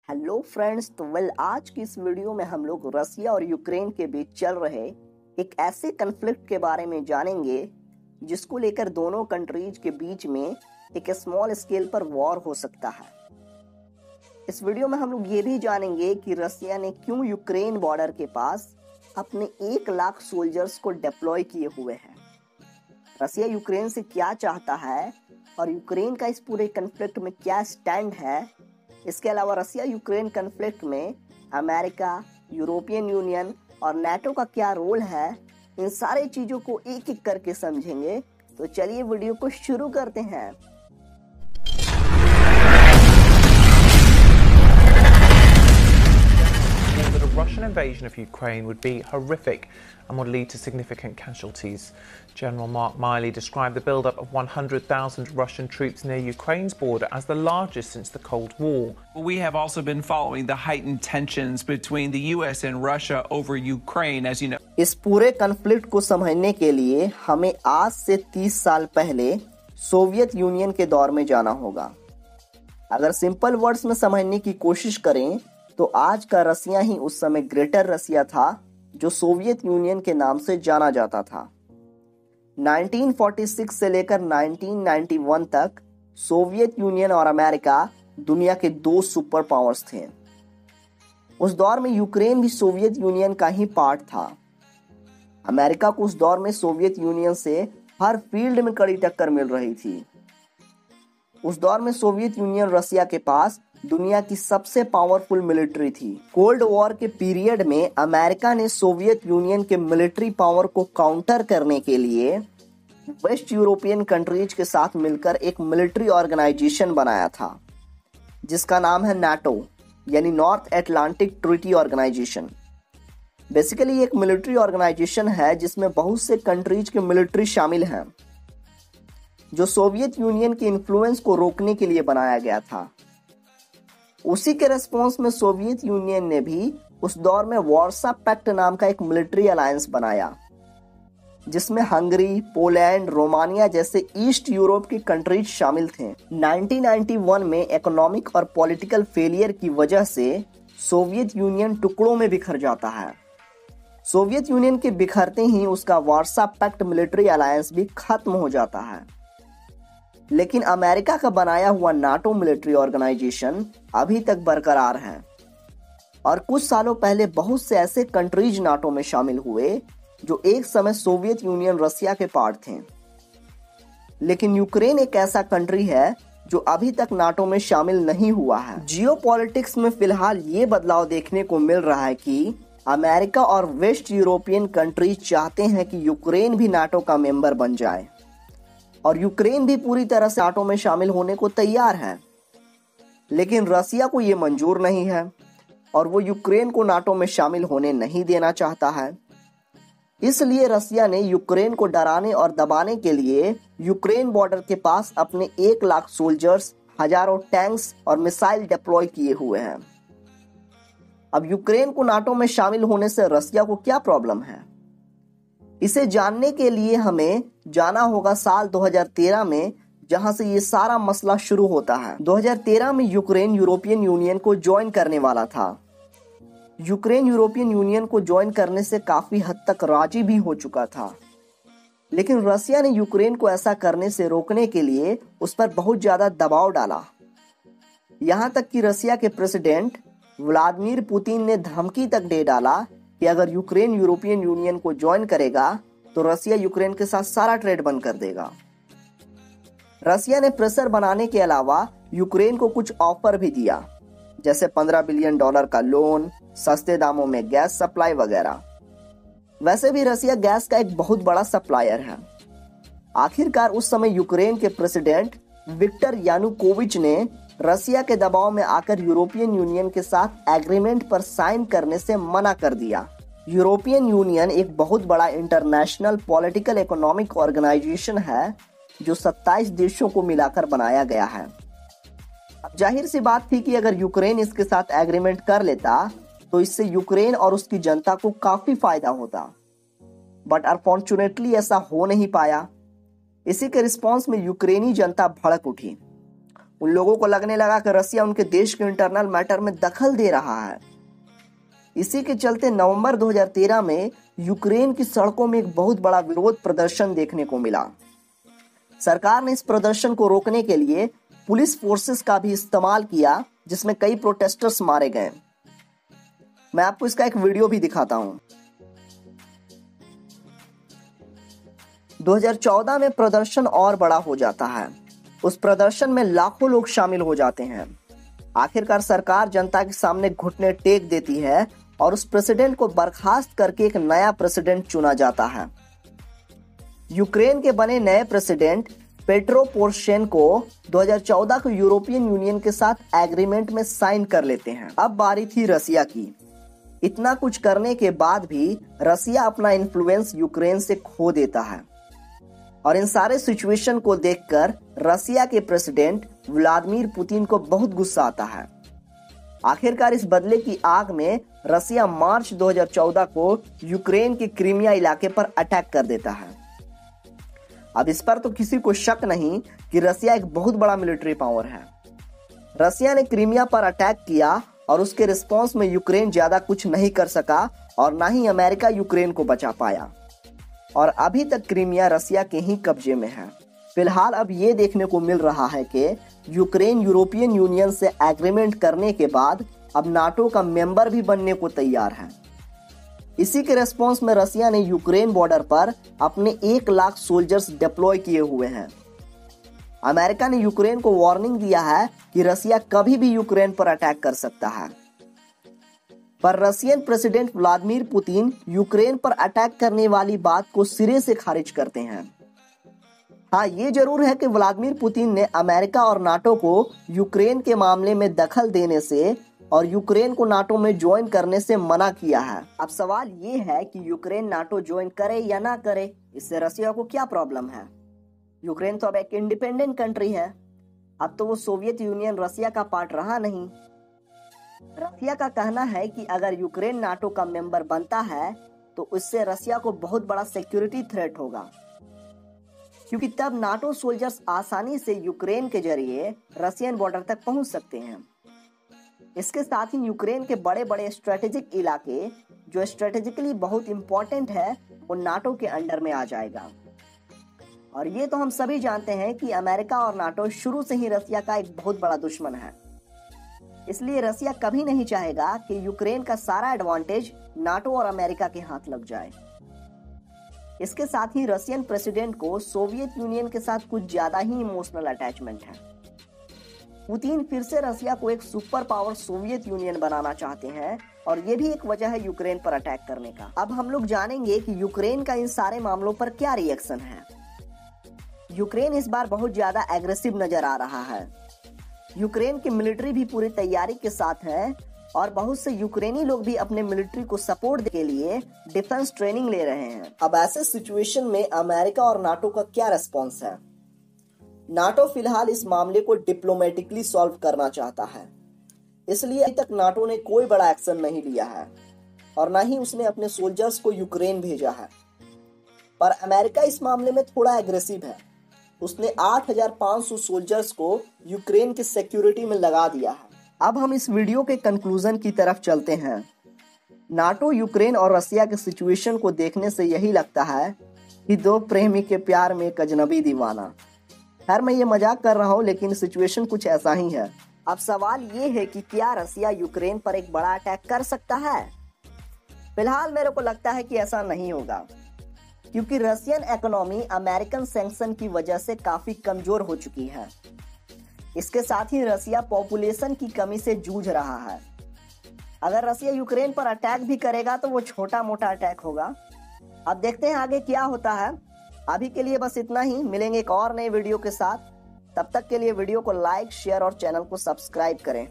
Hello friends, तो आज की इस वीडियो में हम लोग रसिया और यूक्रेन के बीच चल रहे एक ऐसे कन्फ्लिक्ट के बारे में जानेंगे जिसको लेकर दोनों कंट्रीज के बीच में एक स्मॉल स्केल पर वॉर हो सकता है। इस वीडियो में हम लोग ये भी जानेंगे कि रसिया ने क्यों यूक्रेन बॉर्डर के पास अपने 1 लाख सोल्जर्स को डिप्लॉय किए हुए हैं, रसिया यूक्रेन से क्या चाहता है और यूक्रेन का इस पूरे कन्फ्लिक्ट में क्या स्टैंड है। इसके अलावा रसिया यूक्रेन कन्फ्लिक्ट में अमेरिका, यूरोपियन यूनियन और नाटो का क्या रोल है, इन सारे चीज़ों को एक एक करके समझेंगे। तो चलिए वीडियो को शुरू करते हैं। That a Russian invasion of Ukraine would be horrific and would lead to significant casualties. General Mark Milley described the build-up of 100,000 Russian troops near Ukraine's border as the largest since the Cold War. We have also been following the heightened tensions between the US and Russia over Ukraine, as you know. इस पूरे conflict को समझने के लिए हमें आज से 30 साल पहले सोवियत यूनियन के दौर में जाना होगा। अगर सिंपल वर्ड्स में समझने की कोशिश करें तो आज का रसिया ही उस समय ग्रेटर रसिया था, जो सोवियत यूनियन के नाम से जाना जाता था। 1946 से लेकर 1991 तक सोवियत यूनियन और अमेरिका दुनिया के 2 सुपर पावर्स थे। उस दौर में यूक्रेन भी सोवियत यूनियन का ही पार्ट था। अमेरिका को उस दौर में सोवियत यूनियन से हर फील्ड में कड़ी टक्कर मिल रही थी। उस दौर में सोवियत यूनियन रसिया के पास दुनिया की सबसे पावरफुल मिलिट्री थी। कोल्ड वॉर के पीरियड में अमेरिका ने सोवियत यूनियन के मिलिट्री पावर को काउंटर करने के लिए वेस्ट यूरोपियन कंट्रीज के साथ मिलकर एक मिलिट्री ऑर्गेनाइजेशन बनाया था, जिसका नाम है नाटो, यानी North Atlantic Treaty Organization. Basically एक मिलिट्री ऑर्गेनाइजेशन है जिसमें बहुत से कंट्रीज के मिलिट्री शामिल हैं, जो सोवियत यूनियन के इन्फ्लुएंस को रोकने के लिए बनाया गया था। उसी के रेस्पॉन्स में सोवियत यूनियन ने भी उस दौर में वार्सा पैक्ट नाम का एक मिलिट्री अलायंस बनाया, जिसमें हंगरी, पोलैंड, रोमानिया जैसे ईस्ट यूरोप की कंट्रीज शामिल थे। 1991 में इकोनॉमिक और पॉलिटिकल फेलियर की वजह से सोवियत यूनियन टुकड़ों में बिखर जाता है। सोवियत यूनियन के बिखरते ही उसका वार्सा पैक्ट मिलिट्री अलायंस भी खत्म हो जाता है। लेकिन अमेरिका का बनाया हुआ नाटो मिलिट्री ऑर्गेनाइजेशन अभी तक बरकरार है और कुछ सालों पहले बहुत से ऐसे कंट्रीज नाटो में शामिल हुए जो एक समय सोवियत यूनियन रसिया के पार्ट थे। लेकिन यूक्रेन एक ऐसा कंट्री है जो अभी तक नाटो में शामिल नहीं हुआ है। जियोपॉलिटिक्स में फिलहाल ये बदलाव देखने को मिल रहा है कि अमेरिका और वेस्ट यूरोपियन कंट्रीज चाहते हैं कि यूक्रेन भी नाटो का मेंबर बन जाए और यूक्रेन भी पूरी तरह से नाटो में शामिल होने को तैयार है। लेकिन रसिया को ये मंजूर नहीं है और वो यूक्रेन को नाटो में शामिल होने नहीं देना चाहता है। इसलिए रसिया ने यूक्रेन को डराने और दबाने के लिए यूक्रेन बॉर्डर के पास अपने 1 लाख सोल्जर्स, हजारों टैंक्स और मिसाइल डिप्लॉय किए हुए हैं। अब यूक्रेन को नाटो में शामिल होने से रसिया को क्या प्रॉब्लम है, इसे जानने के लिए हमें जाना होगा साल 2013 में, जहां से ये सारा मसला शुरू होता है। 2013 में यूक्रेन यूरोपियन यूनियन को ज्वाइन करने वाला था। यूक्रेन यूरोपियन यूनियन को ज्वाइन करने से काफी हद तक राजी भी हो चुका था, लेकिन रसिया ने यूक्रेन को ऐसा करने से रोकने के लिए उस पर बहुत ज्यादा दबाव डाला। यहां तक कि रसिया के प्रेसिडेंट व्लादिमीर पुतिन ने धमकी तक दे डाला कि अगर यूक्रेन यूरोपियन यूनियन को ज्वाइन करेगा तो रसिया यूक्रेन के साथ सारा ट्रेड बंद कर देगा। रसिया ने प्रेशर बनाने के अलावा यूक्रेन को कुछ ऑफर भी दिया, जैसे $15 बिलियन का लोन, सस्ते दामों में गैस सप्लाई वगैरह। वैसे भी रसिया गैस का एक बहुत बड़ा सप्लायर है। आखिरकार उस समय यूक्रेन के प्रेसिडेंट विक्टर यानुकोविच ने रसिया के दबाव में आकर यूरोपियन यूनियन के साथ एग्रीमेंट पर साइन करने से मना कर दिया। यूरोपियन यूनियन एक बहुत बड़ा इंटरनेशनल पॉलिटिकल इकोनॉमिक ऑर्गेनाइजेशन है जो 27 देशों को मिलाकर बनाया गया है। अब जाहिर सी बात थी कि अगर यूक्रेन इसके साथ एग्रीमेंट कर लेता तो इससे यूक्रेन और उसकी जनता को काफी फायदा होता, बट अनफॉर्चुनेटली ऐसा हो नहीं पाया। इसी के रिस्पॉन्स में यूक्रेनी जनता भड़क उठी। उन लोगों को लगने लगा कि रसिया उनके देश के इंटरनल मैटर में दखल दे रहा है। इसी के चलते नवंबर 2013 में यूक्रेन की सड़कों में एक बहुत बड़ा विरोध प्रदर्शन देखने को मिला। सरकार ने इस प्रदर्शन को रोकने के लिए पुलिस फोर्सेस का भी इस्तेमाल किया, जिसमें कई प्रोटेस्टर्स मारे गए। मैं आपको इसका एक वीडियो भी दिखाता हूं। 2014 में प्रदर्शन और बड़ा हो जाता है। उस प्रदर्शन में लाखों लोग शामिल हो जाते हैं। आखिरकार सरकार जनता के सामने घुटने टेक देती है और उस प्रेसिडेंट को बर्खास्त करके एक नया प्रेसिडेंट चुना जाता है। यूक्रेन के बने नए प्रेसिडेंट पेट्रो पोरोशेंको 2014 को यूरोपियन यूनियन के साथ एग्रीमेंट में साइन कर लेते हैं। अब बारी थी रसिया की। इतना कुछ करने के बाद भी रसिया अपना इन्फ्लुएंस यूक्रेन से खो देता है और इन सारे सिचुएशन को देखकर रसिया के प्रेसिडेंट व्लादिमीर पुतिन को बहुत गुस्सा आता है। आखिरकार इस बदले की आग में रसिया मार्च 2014 को यूक्रेन के क्रीमिया इलाके पर अटैक कर देता है। अब इस पर तो किसी को शक नहीं कि रसिया एक बहुत बड़ा मिलिट्री पावर है। रसिया ने क्रीमिया पर अटैक किया और उसके रिस्पॉन्स में यूक्रेन ज्यादा कुछ नहीं कर सका और ना ही अमेरिका यूक्रेन को बचा पाया और अभी तक क्रीमिया रसिया के ही कब्जे में है। फिलहाल अब ये देखने को मिल रहा है कि यूक्रेन यूरोपियन यूनियन से एग्रीमेंट करने के बाद अब नाटो का मेंबर भी बनने को तैयार है। इसी के रिस्पॉन्स में रसिया ने यूक्रेन बॉर्डर पर अपने 1 लाख सोल्जर्स डिप्लॉय किए हुए हैं। अमेरिका ने यूक्रेन को वार्निंग दिया है कि रसिया कभी भी यूक्रेन पर अटैक कर सकता है, पर Russian president Vladimir Putin Ukraine पर अटैक करने वाली बात को सिरे से खारिज करते हैं। हाँ, ये जरूर है कि व्लादिमीर पुतिन ने अमेरिका और नाटो को यूक्रेन के मामले में दखल देने से और यूक्रेन को नाटो में ज्वाइन करने से मना किया है। अब सवाल ये है कि यूक्रेन नाटो ज्वाइन करे या ना करे, इससे रसिया को क्या प्रॉब्लम है? यूक्रेन तो अब एक इंडिपेंडेंट कंट्री है। अब तो वो सोवियत यूनियन रसिया का पार्ट रहा नहीं। रसिया का कहना है कि अगर यूक्रेन नाटो का मेंबर बनता है तो उससे रसिया को बहुत बड़ा सिक्योरिटी थ्रेट होगा, क्योंकि तब नाटो सोल्जर्स आसानी से यूक्रेन के जरिए रशियन बॉर्डर तक पहुंच सकते हैं। इसके साथ ही यूक्रेन के बड़े बड़े स्ट्रेटेजिक इलाके जो स्ट्रेटेजिकली बहुत इंपॉर्टेंट है वो नाटो के अंडर में आ जाएगा। और ये तो हम सभी जानते हैं कि अमेरिका और नाटो शुरू से ही रसिया का एक बहुत बड़ा दुश्मन है। इसलिए रसिया कभी नहीं चाहेगा कि यूक्रेन का सारा एडवांटेज नाटो और अमेरिका के हाथ लग जाए। इसके साथ ही रशियन प्रेसिडेंट को सोवियत यूनियन के साथ कुछ ज्यादा ही इमोशनल अटैचमेंट है। पुतिन फिर से रसिया को एक सुपर पावर सोवियत यूनियन बनाना चाहते हैं और ये भी एक वजह है यूक्रेन पर अटैक करने का। अब हम लोग जानेंगे कि यूक्रेन का इन सारे मामलों पर क्या रिएक्शन है। यूक्रेन इस बार बहुत ज्यादा एग्रेसिव नजर आ रहा है। यूक्रेन की मिलिट्री भी पूरी तैयारी के साथ है और बहुत से यूक्रेनी लोग भी अपने मिलिट्री को सपोर्ट के लिए डिफेंस ट्रेनिंग ले रहे हैं। अब ऐसे सिचुएशन में अमेरिका और नाटो का क्या रिस्पॉन्स है? नाटो फिलहाल इस मामले को डिप्लोमेटिकली सॉल्व करना चाहता है, इसलिए अभी तक नाटो ने कोई बड़ा एक्शन नहीं लिया है और ना ही उसने अपने सोल्जर्स को यूक्रेन भेजा है। पर अमेरिका इस मामले में थोड़ा एग्रेसिव है। उसने 8,500 सोल्जर्स को यूक्रेन की सिक्योरिटी में लगा दिया है। अब हम इस वीडियो के कंक्लूजन की तरफ चलते हैं। नाटो, यूक्रेन और रसिया के सिचुएशन को देखने से यही लगता है कि दो प्रेमी के प्यार में एक अजनबी दीवाना। खैर, मैं ये मजाक कर रहा हूँ, लेकिन सिचुएशन कुछ ऐसा ही है। अब सवाल ये है कि क्या रसिया यूक्रेन पर एक बड़ा अटैक कर सकता है? फिलहाल मेरे को लगता है कि ऐसा नहीं होगा, क्योंकि रशियन इकोनॉमी अमेरिकन सैंक्शन की वजह से काफी कमजोर हो चुकी है। इसके साथ ही रसिया पॉपुलेशन की कमी से जूझ रहा है। अगर रसिया यूक्रेन पर अटैक भी करेगा तो वो छोटा मोटा अटैक होगा। अब देखते हैं आगे क्या होता है। अभी के लिए बस इतना ही। मिलेंगे एक और नए वीडियो के साथ। तब तक के लिए वीडियो को लाइक, शेयर और चैनल को सब्सक्राइब करें।